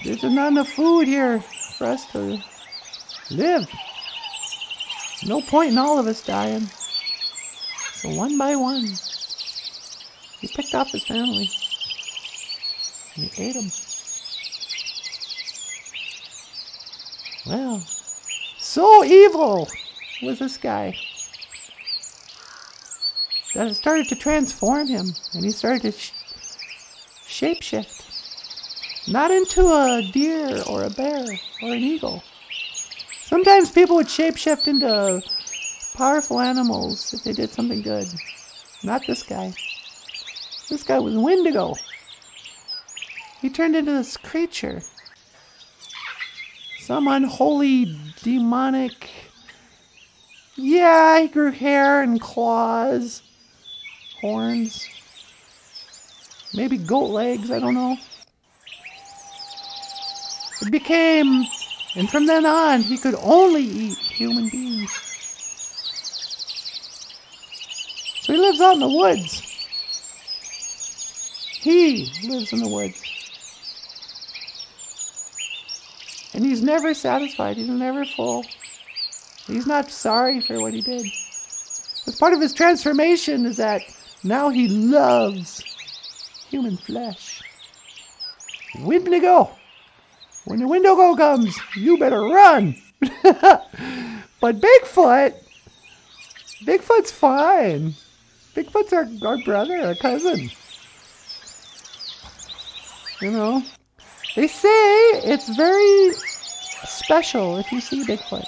there's not enough food here for us to live. No point in all of us dying. So one by one, he picked off his family and he ate them. Well, so evil was this guy that it started to transform him, and he started to shapeshift. Not into a deer or a bear or an eagle. Sometimes people would shapeshift into powerful animals if they did something good. Not this guy. This guy was Wendigo. He turned into this creature. Some unholy, demonic... Yeah, he grew hair and claws. Horns. Maybe goat legs, I don't know. It became... And from then on, he could only eat human beings. So he lives out in the woods. He lives in the woods. And he's never satisfied. He's never full. He's not sorry for what he did. As part of his transformation is that now he loves human flesh. Wendigo! When the Wendigo comes, you better run! But Bigfoot's fine. Bigfoot's our brother, our cousin. They say it's very special if you see Bigfoot,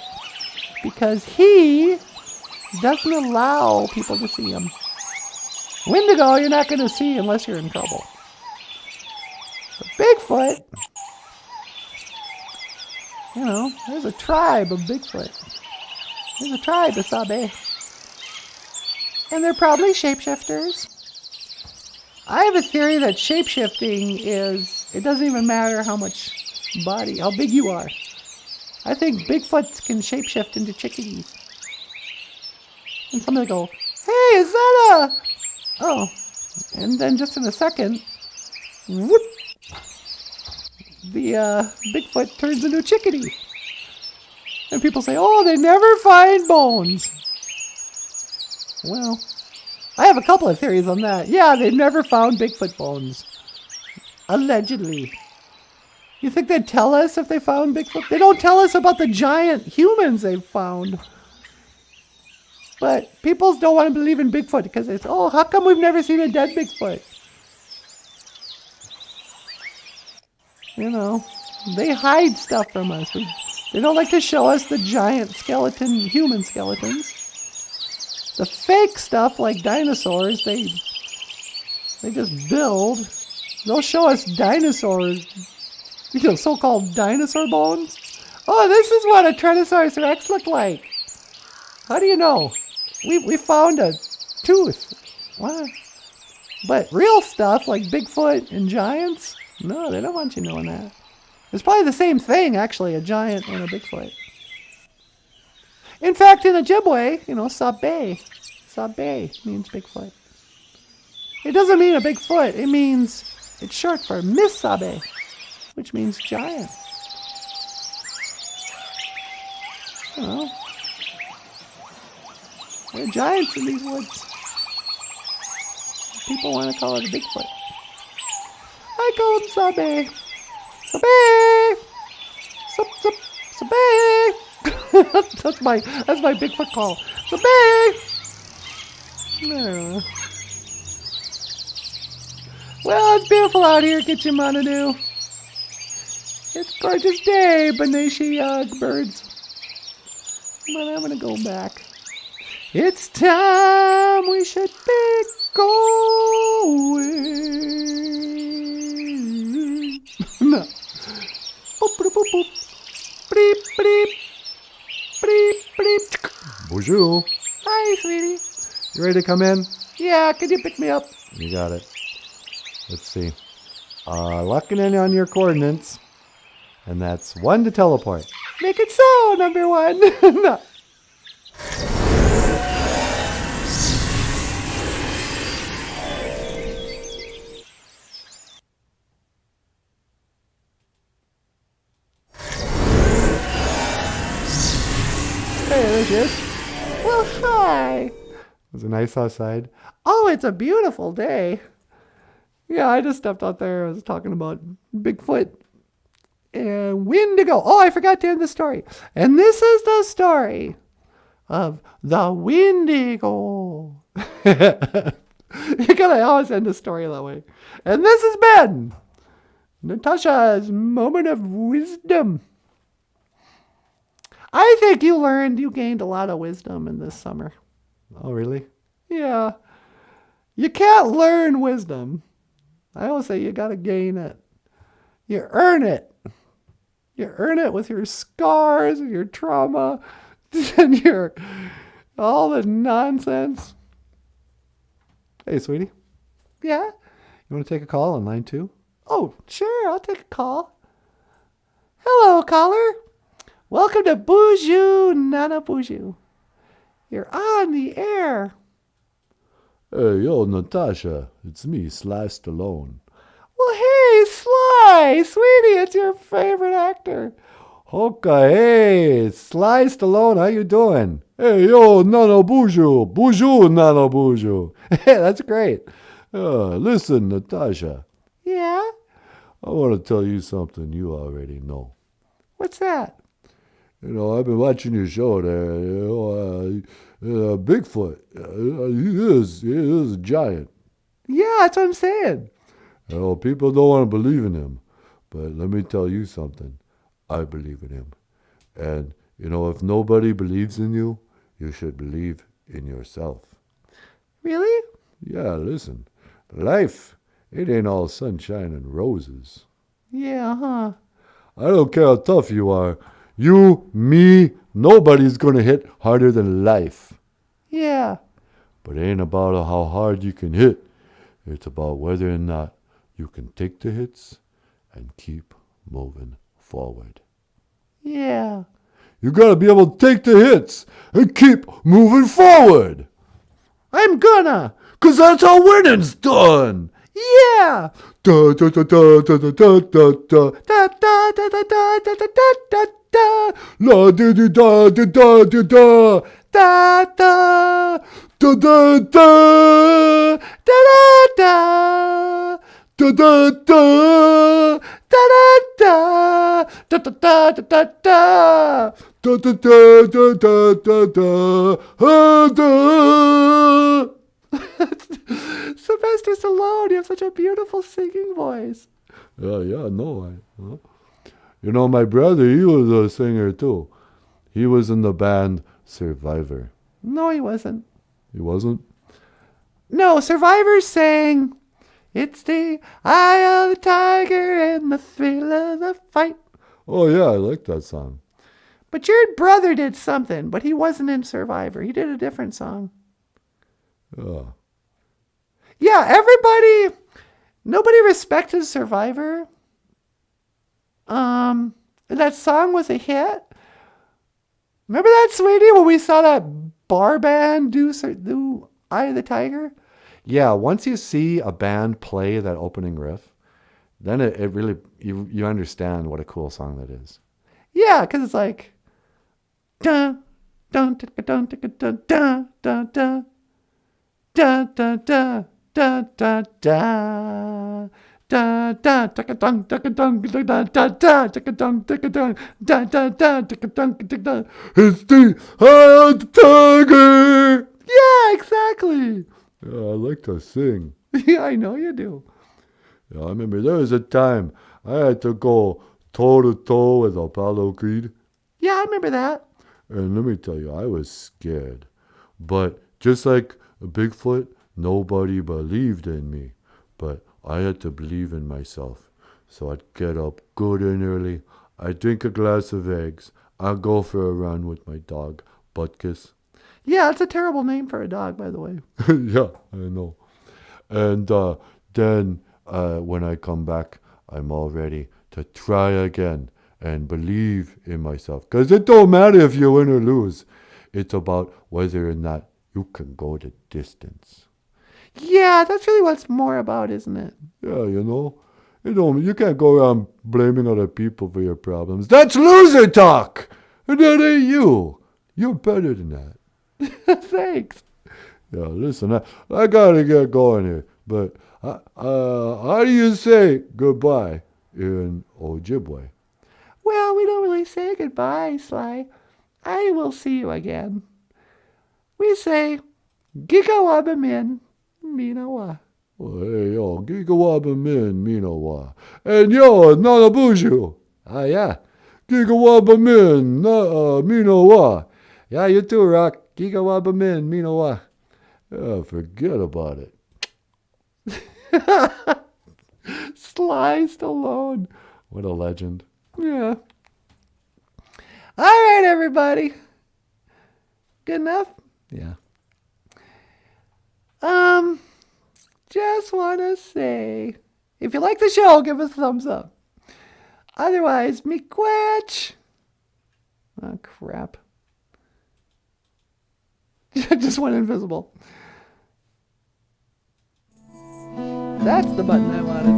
because he doesn't allow people to see him. Wendigo, you're not going to see unless you're in trouble. But Bigfoot, there's a tribe of Bigfoot. There's a tribe of Sabe. And they're probably shapeshifters. I have a theory that shapeshifting it doesn't even matter how big you are. I think Bigfoot can shapeshift into chickadees. And somebody will go, hey, is that Oh. And then just in a second, whoop, the Bigfoot turns into a chickadee. And people say, oh, they never find bones. Well, I have a couple of theories on that. Yeah, they've never found Bigfoot bones. Allegedly. You think they'd tell us if they found Bigfoot? They don't tell us about the giant humans they've found. But people don't want to believe in Bigfoot because they say, oh, how come we've never seen a dead Bigfoot? They hide stuff from us. They don't like to show us the giant human skeletons. The fake stuff like dinosaurs, they just build. They'll show us dinosaurs, so-called dinosaur bones. Oh, this is what a Tyrannosaurus Rex looked like. How do you know? We found a tooth. What? But real stuff like Bigfoot and giants, no, they don't want you knowing that. It's probably the same thing, actually, a giant and a Bigfoot. In fact, in Ojibwe, Sabe means Bigfoot. It doesn't mean a Bigfoot. It means, it's short for Miss Sabe, which means giant. There are giants in these woods. People want to call it a Bigfoot. I call him Sabe. Sabe! Sabe! That's my Bigfoot call. Sabe! No. Well, it's beautiful out here, Kitchimanadu. It's a gorgeous day, Banashi birds. But I'm gonna go back. It's time we should be going. No. Boop, boop, boop, boop. Beep, beep. Beep, beep. Bonjour. Hi, sweetie. You ready to come in? Yeah, can you pick me up? You got it. Let's see. Locking in on your coordinates. And that's 1 to teleport. Make it so, number 1. No. Precious. Well, hi. Was it nice outside? Oh, it's a beautiful day. Yeah, I just stepped out there. I was talking about Bigfoot and Wendigo. Oh, I forgot to end the story. And this is the story of the Wendigo. You gotta always end a story that way. And this has been Natasha's moment of wisdom. I think you gained a lot of wisdom in this summer. Oh, really? Yeah. You can't learn wisdom. I always say you gotta gain it. You earn it. You earn it with your scars and your trauma and your all the nonsense. Hey, sweetie. Yeah? You want to take a call on line 2? Oh, sure. I'll take a call. Hello, caller. Welcome to BOOZHOO NANABOOZHOO. You're on the air. Hey, yo, Natasha. It's me, Sly Stallone. Well, hey, Sly. Sweetie, it's your favorite actor. Okay, hey, Sly Stallone, how you doing? Hey, yo, NANABOOZHOO. BOOZHOO NANABOOZHOO. Hey, that's great. Listen, Natasha. Yeah? I want to tell you something you already know. What's that? You know, I've been watching your show there. Bigfoot. He is a giant. Yeah, that's what I'm saying. You know, people don't want to believe in him. But let me tell you something. I believe in him. And, you know, if nobody believes in you, you should believe in yourself. Really? Yeah, listen. Life, it ain't all sunshine and roses. Yeah, huh? I don't care how tough you are. You, me, nobody's gonna hit harder than life. Yeah. But it ain't about how hard you can hit. It's about whether or not you can take the hits and keep moving forward. Yeah. You gotta be able to take the hits and keep moving forward. I'm gonna. 'Cause that's how winning's done. Yeah. Da da da da da da da da da. Da da da da da da da da da. La da da da da da da da. Da da. Da da da. Da da da. Da da da. Da da da. Da da da da da da. Da da da da da da da. Da. Sylvester Stallone, you have such a beautiful singing voice. Yeah, no. You know, my brother, he was a singer too. He was in the band Survivor. No, he wasn't. He wasn't? No, Survivor sang, "It's the eye of the tiger and the thrill of the fight." Oh, yeah, I like that song. But your brother did something, but he wasn't in Survivor. He did a different song. Yeah. Yeah, nobody respected Survivor. That song was a hit. Remember that, sweetie, when we saw that bar band do Eye of the Tiger? Yeah, once you see a band play that opening riff, then it really, you understand what a cool song that is. Yeah, because it's like, dun, dun, dun, dun, dun, dun, dun, dun, dun, dun, dun, dun. Da da da da da da dun da dun da da da da dun da dun da da da dun. It's the eye of the tiger. Yeah, exactly. Yeah, I like to sing. Yeah, I know you do. Yeah, I remember there was a time I had to go toe to toe with Apollo Creed. Yeah, I remember that. And let me tell you, I was scared. But just like Bigfoot, nobody believed in me, but I had to believe in myself. So I'd get up good and early, I'd drink a glass of eggs, I'd go for a run with my dog, Butkus. Yeah, it's a terrible name for a dog, by the way. Yeah, I know. And then when I come back, I'm all ready to try again and believe in myself. Because it don't matter if you win or lose. It's about whether or not you can go the distance. Yeah, that's really what it's more about, isn't it? Yeah, you know, you can't go around blaming other people for your problems. That's loser talk! And that ain't you. You're better than that. Thanks. Yeah, listen, I gotta get going here. But how do you say goodbye in Ojibwe? Well, we don't really say goodbye, Sly. I will see you again. We say, Gigawabamin, Minawa. Well, hey, yo, Gigawaba Min, Minawa. And yo, Nanaboozhoo. Oh, yeah. Gigawaba Min, Minawa. Yeah, you too, Rock. Gigawabamin, Minawa. Yeah, forget about it. Sly Stallone. What a legend. Yeah. All right, everybody. Good enough? Yeah. Just want to say, if you like the show, give us a thumbs up. Otherwise, miigwech. Oh, crap. Just went invisible. That's the button I wanted.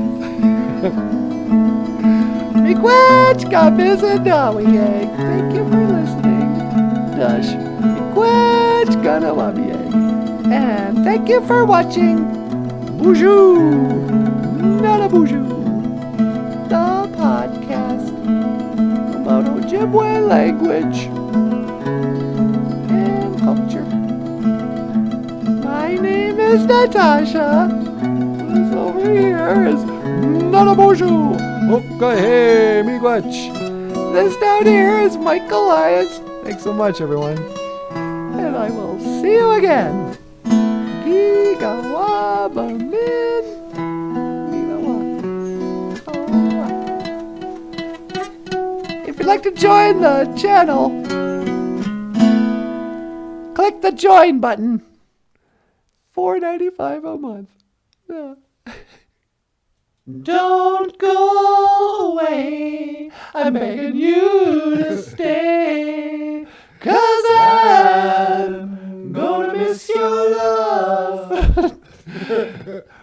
Miigwech, kabizadawieg. Thank you for listening. Dush. Miigwech, ganawabieg. And thank you for watching BOOZHOO NANABOOZHOO, the podcast about Ojibwe language and culture. My name is Natasha. This over here is NANABOOZHOO. Okay, hey, miigwech. This down here is Michael Lyons. Thanks so much, everyone. And I will see you again. Gigawabamin. If you'd like to join the channel, click the join button. $4.95 a month. Yeah. Don't go away. I'm begging you to stay. 'Cause I'm gonna miss your love.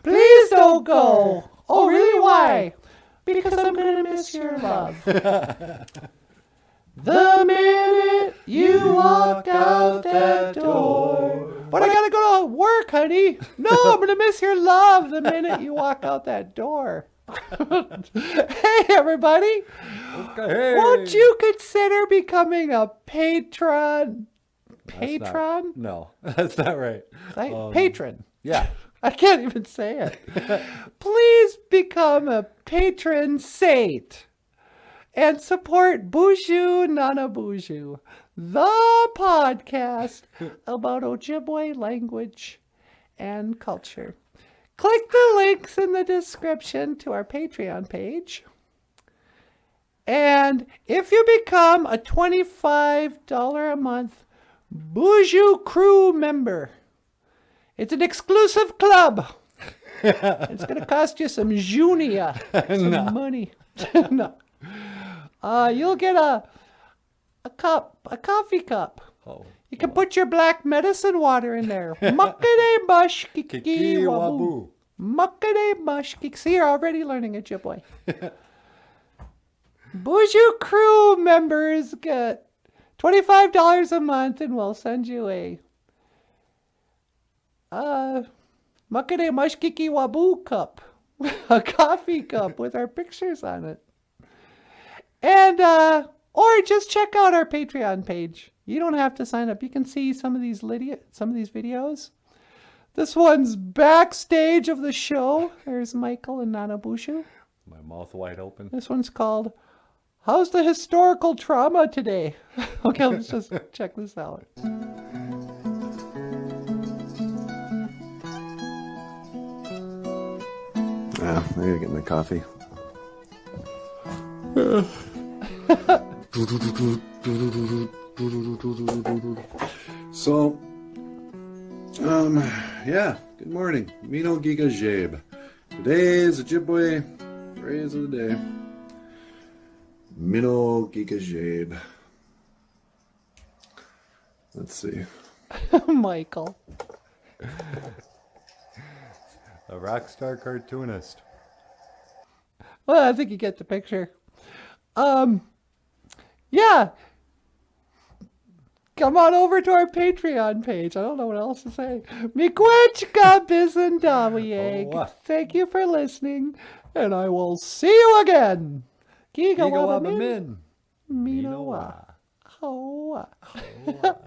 Please don't go. Oh, really? Why? Because I'm gonna miss your love. The minute you walk out that door. But I gotta go to work, honey. No, I'm gonna miss your love the minute you walk out that door. Hey, everybody. Okay, hey. Won't you consider becoming a patron? Patron? No, that's not right. Patron. Yeah. I can't even say it. Please become a patron saint and support BOOZHOO NANABOOZHOO, the podcast about Ojibwe language and culture. Click the links in the description to our Patreon page. And if you become a $25 a month BOOZHOO crew member, it's an exclusive club. It's going to cost you some junia, some money. No. You'll get a coffee cup. Oh. You can put your black medicine water in there. Muckade mush kiki Kiki wabu. wabu. Muckade mush kiki. See, you're already learning Ojibwe. BOOZHOO crew members get $25 a month, and we'll send you a Muckade mush kiki wabu cup, a coffee cup with our pictures on it. And or just check out our Patreon page. You don't have to sign up. You can see some of these videos. This one's backstage of the show. There's Michael and NANABOOZHOO. My mouth wide open. This one's called "How's the Historical Trauma Today?" Okay, let's just check this out. Yeah, I gotta get my coffee. So, yeah, good morning. Mino Giga Jabe. Today's Ojibwe phrase of the day. Mino Giga Jabe. Let's see. Michael. A rock star cartoonist. Well, I think you get the picture. Yeah. Come on over to our Patreon page. I don't know what else to say. Miigwech bisandawieg. Oh. Thank you for listening, and I will see you again. Giga Giga waba waba min. min. Minawa. Hoa. Oh.